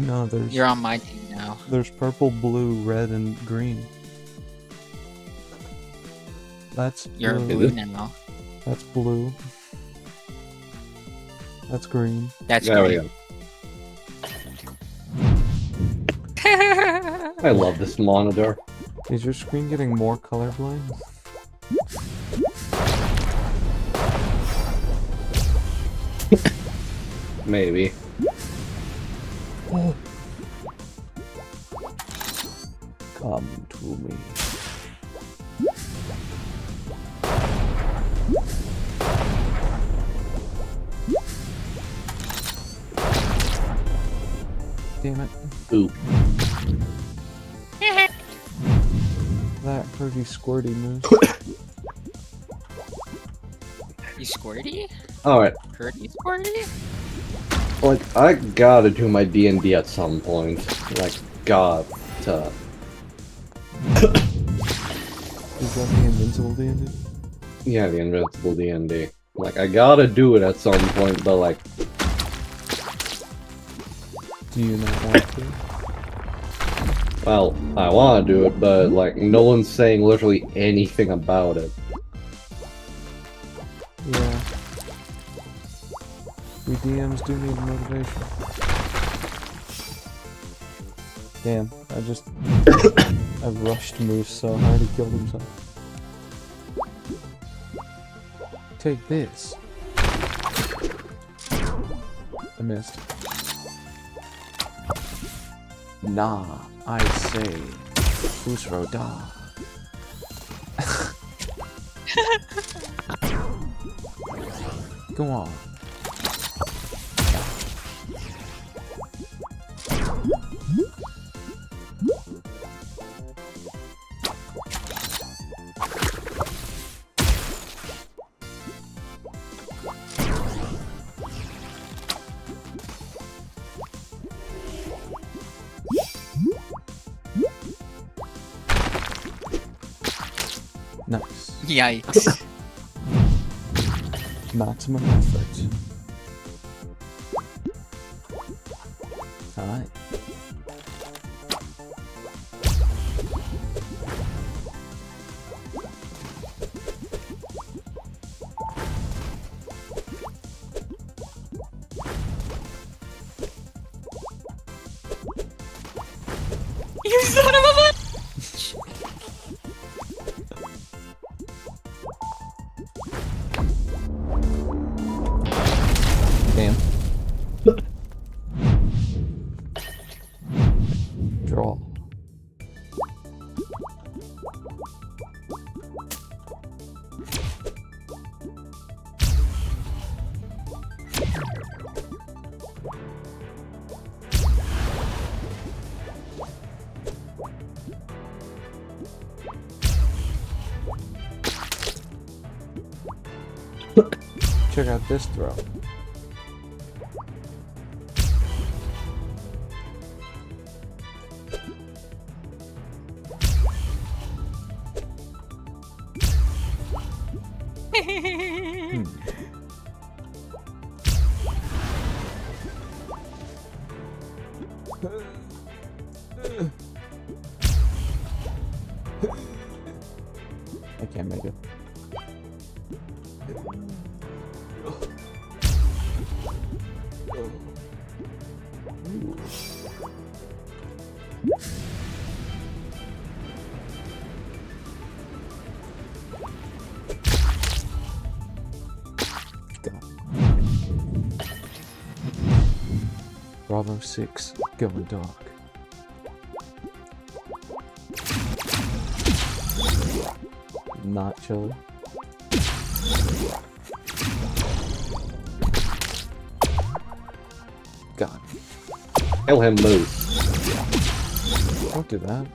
No, there's... You're on my team now. There's purple, blue, red, and green. That's You're blue. blue now. That's blue. That's green. That's There we green. go. I love this monitor. Is your screen getting more colorblind? Maybe. Oh. Come to me. Damn it. Ooh. That pretty squirty moose. You squirty? Alright. Pretty squirty? Like, I gotta do my D&D at some point. Like, gotta. Is that the invincible D&D? Yeah, the invincible D&D. Like, I gotta do it at some point, but like... Do you not want to? Well, I wanna do it, but like, no one's saying literally anything about it. Yeah. We DMs do need motivation. Damn, I rushed Moose so hard he killed himself. Take this. I missed. Nah, I say. Fusro da. Go on. Nice. Yikes. Maximum effort. Alright. You son of a bitch! Damn. Draw. Check out this throw. I can't make it. Bravo 6, going dark. Not chilly. God. Kill him, Moose. Don't do that.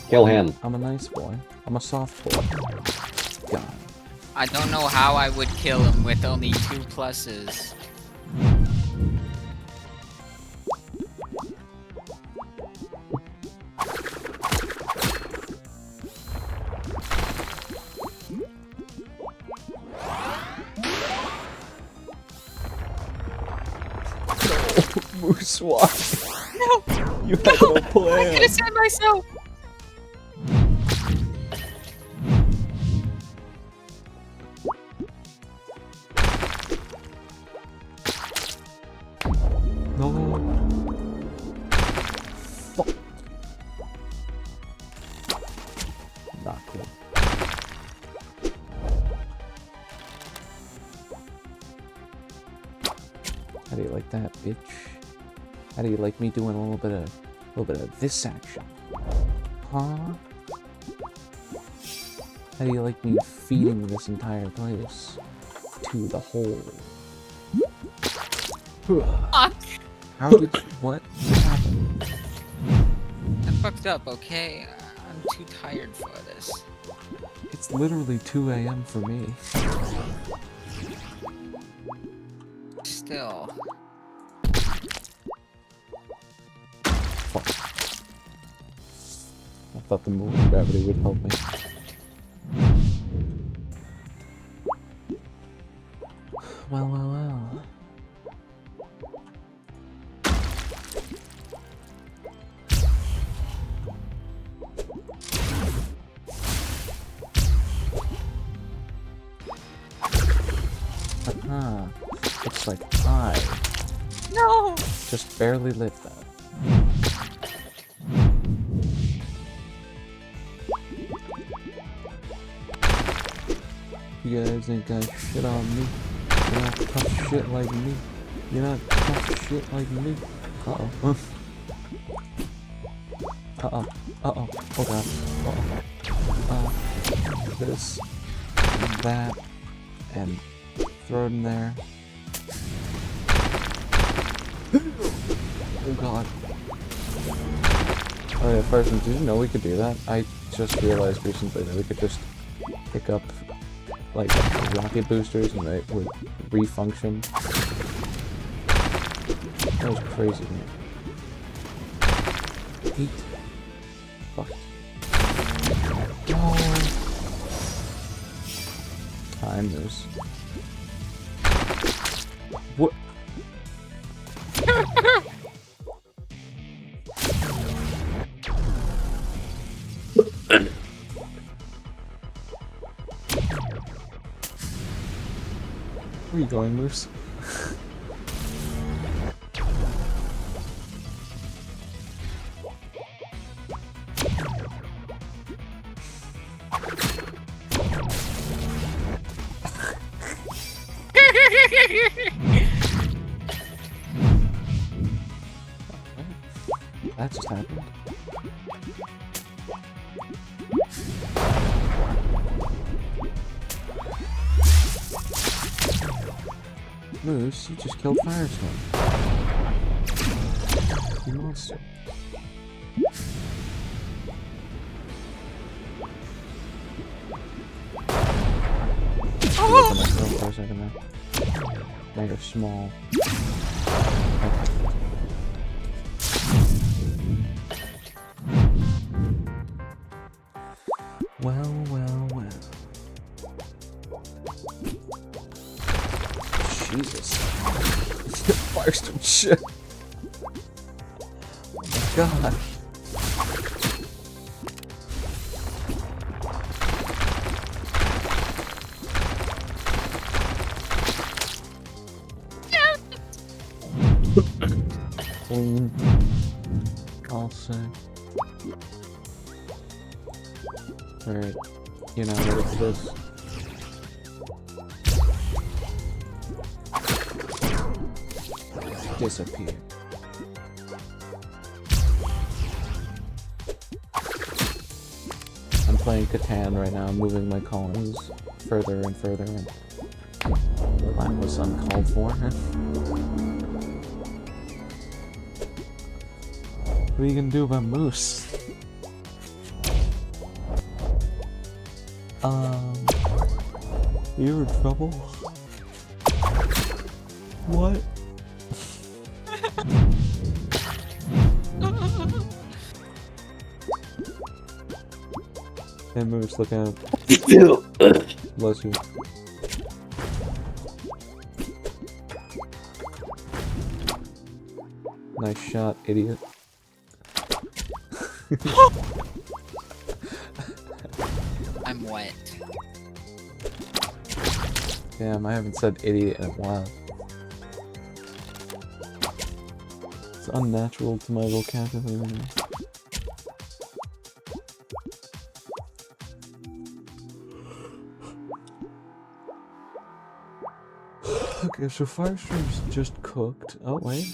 Kill him. I'm a nice boy. I'm a soft boy. God. I don't know how I would kill him with only 2 pluses. Moose Moose, why? No! You had no I plan. could have saved myself! No. Fuck. Not cool. How do you like that, bitch? How do you like me doing a little bit of this action? Huh? How do you like me feeding this entire place to the hole? Fuck! How did what happened? I fucked up, okay? I'm too tired for this. It's literally 2 a.m. for me. Still. Fuck. I thought the moving gravity would help me. Well, well, well. Aha. Looks like I No! just barely lived that. You guys ain't got shit on me. You're not tough shit like me. You're not tough shit like me. Uh-oh. Uh-oh. Uh-oh. Oh god. Uh-oh. This. That. And throw it in there. Oh god. Oh yeah, Farson, did you know we could do that? I just realized recently that we could just pick up like rocket boosters and they would refunction. That was crazy to me. 8. Fuck. Oh. Timers. What? Where are you going, Moose? That just happened. Moose, you just killed Firestorm. You monster. Look at myself for a second there. Now you're small. Okay. Well, well, well. Jesus. Firestorm shit. Oh my god. Clean. All set. Alright. You know, ready for this. Disappear. I'm playing Catan right now, moving my colonies further and further in. That was uncalled for. What are you gonna do about Moose? You in trouble? What? Hey Moose, look out. Bless you. Nice shot, idiot. I'm wet. Damn, I haven't said idiot in a while. It's unnatural to my vocabulary. Okay, so Firestream's just cooked. Oh, wait.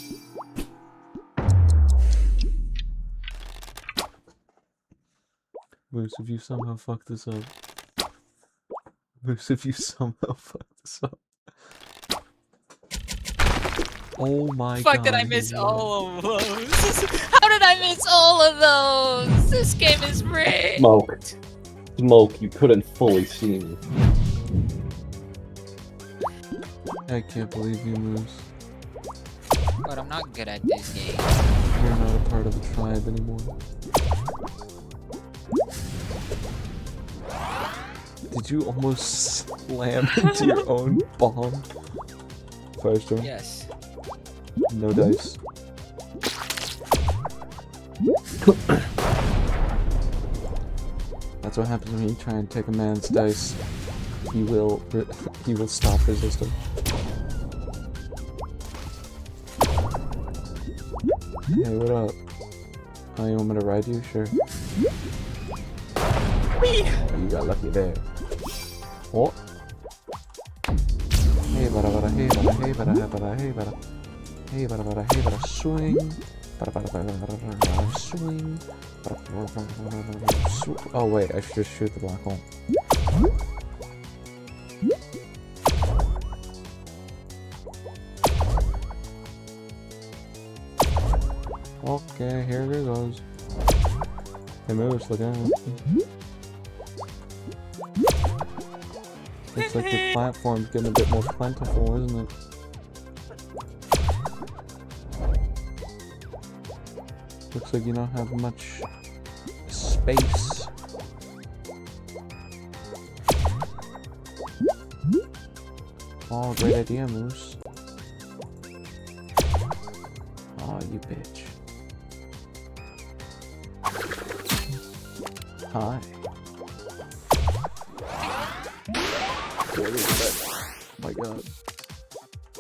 Moose, if you somehow fuck this up. Moose, if you somehow fuck this up. Oh my god. Fuck, did I miss all of those? How did I miss all of those? This game is rigged. Smoke. Smoke, you couldn't fully see me. I can't believe you, Moose. But I'm not good at this game. You're not a part of the tribe anymore. Did you almost slam into your own bomb? Firestorm? Yes. No dice. That's what happens when you try and take a man's dice. He will stop resisting. Hey, what up? Oh, you want me to ride you? Sure. Whee! Oh, you got lucky there. Oh. Hey, bada bada, hey bada, hey bada, hey bada, hey bada. Hey, bada bada, hey bada, swing. Bada bada bada bada, swing. Oh wait, I should just shoot the black hole. Okay, here it goes. Hey, Moose, look out. Looks like your platform's getting a bit more plentiful, isn't it? Looks like you don't have much space. Oh, great idea, Moose. Oh, you bitch. Hi. Oh my god.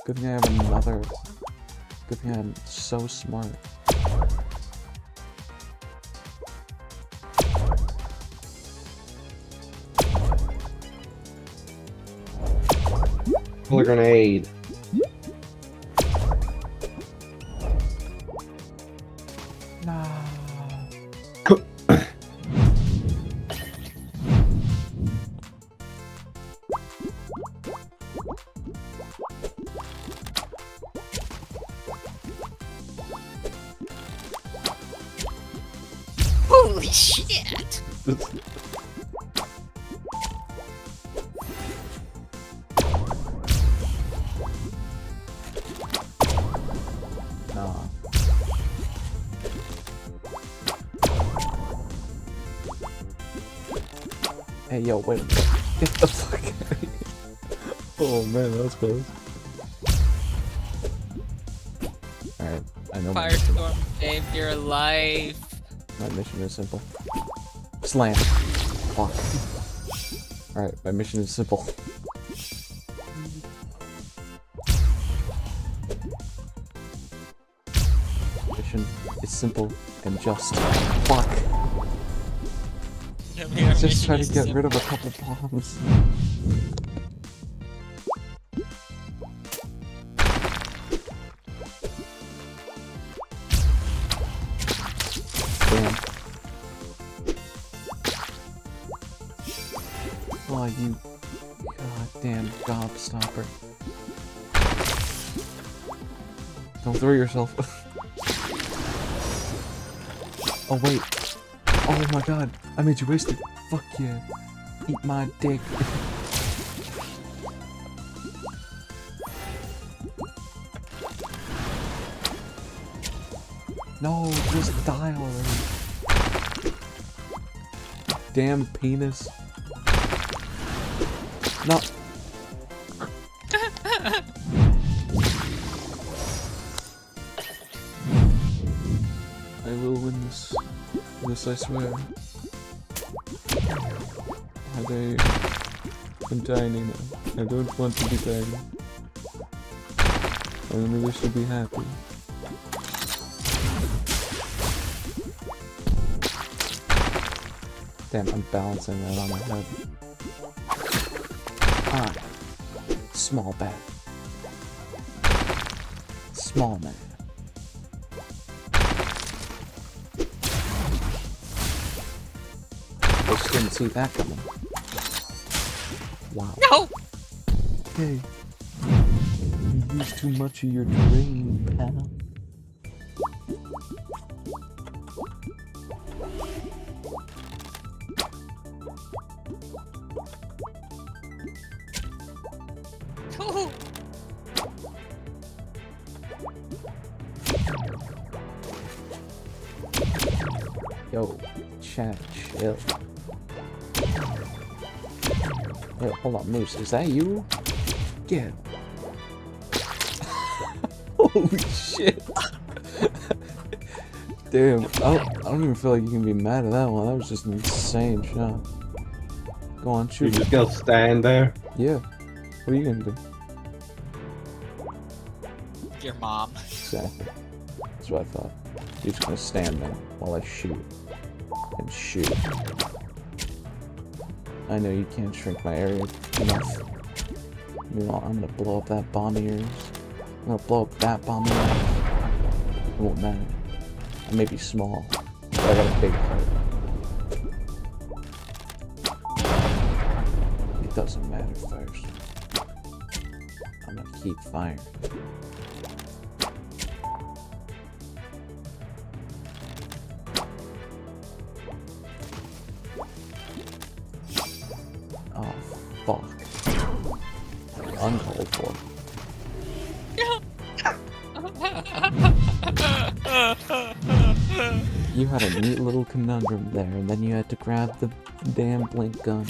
Good thing I have another. Good thing I'm so smart. Pull a grenade. No. Holy shit! Nah. Hey, yo, wait. Get the fuck out of here. Oh man, that was close. Alright, I know my mission. Firestorm saved your life. My mission is simple. Slam. Fuck. Alright, my mission is simple. Mission is simple and just. Fuck. Just try to get rid of a couple bombs. Damn. Oh, you goddamn gobstopper. Don't throw yourself. Oh, wait. Oh my god. I made you waste it. Fuck yeah. Eat my dick. No, just die already. Damn penis. No. I will win this. This I swear. I'm tiny now. I don't want to be tiny. I only wish to be happy. Damn, I'm balancing that on my head. Ah, small bat. Small man. I just didn't see that coming. Wow. No! Hey, you used too much of your terrain, pal. Ooh. Yo, chat, chill. Yo, hold on, Moose, is that you? Get him. Holy shit. Damn, I don't even feel like you can be mad at that one. That was just an insane shot. Go on, shoot. You just gonna stand there? Yeah. What are you gonna do? Your mom. Exactly. That's what I thought. You're just gonna stand there while I shoot. And shoot. I know you can't shrink my area enough. Meanwhile, I'm gonna blow up that bomb of yours. I'm gonna blow up that bomb of yours. It won't matter. I may be small, but I got a big heart. It doesn't matter first. I'm gonna keep firing. Oh, fuck. Uncalled for. You had a neat little conundrum there, and then you had to grab the damn blink gun.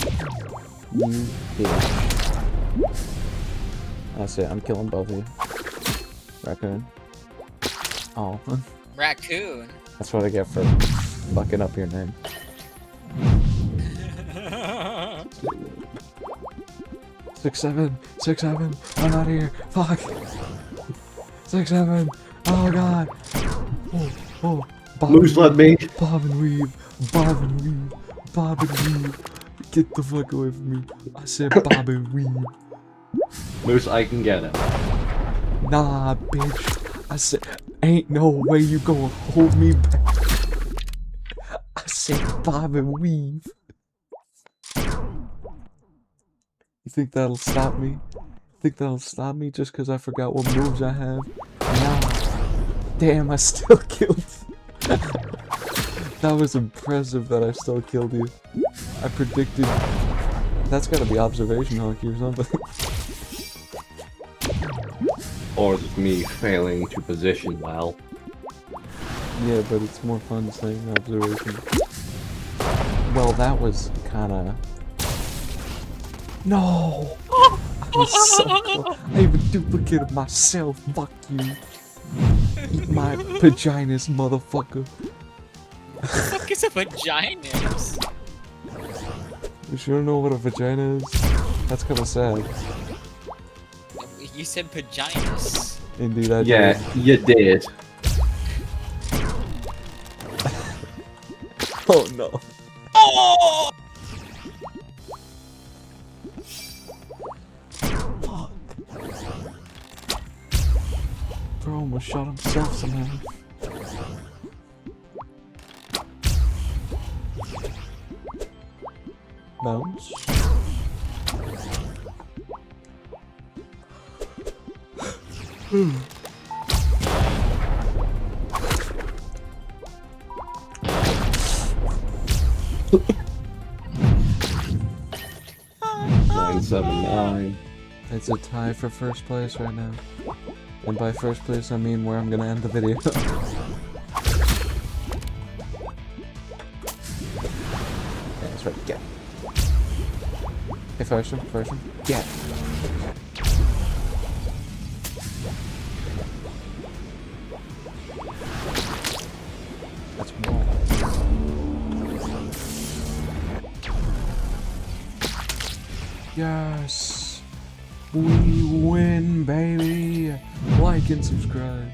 You bitch. That's it, I'm killing both of you. Raccoon. Oh. Raccoon. That's what I get for fucking up your name. 6-7, 6-7, I'm out of here. Fuck. 6-7. Oh god. Oh, oh. Bob Moose, let me. Bob and weave. Bob and weave. Bob and weave. Get the fuck away from me. I said bob and weave. Moose, I can get it. Nah, bitch. I said, ain't no way you gonna hold me back. I said bob and weave. You think that'll stop me? Think that'll stop me just because I forgot what moves I have? Nah. Damn, I still killed you. That was impressive that I still killed you. I predicted... That's gotta be observation hockey or something. Or is it me failing to position well? Yeah, but it's more fun saying observation. Well, that was kinda... No! I was so close. I even duplicated myself. Fuck you. Eat my vaginas, motherfucker. What the fuck is a vagina? You sure know what a vagina is? That's kinda sad. You said vaginas. Indeed, I Yeah, did. you did. Oh no. Oh! Fuck. Bro almost shot himself somehow. Bounce. Nine, 7-9. It's a tie for first place right now. And by first place, I mean where I'm gonna end the video. Yeah, that's right, get. Hey, first one, get. That's wall. Yes! We win, baby! Like and subscribe.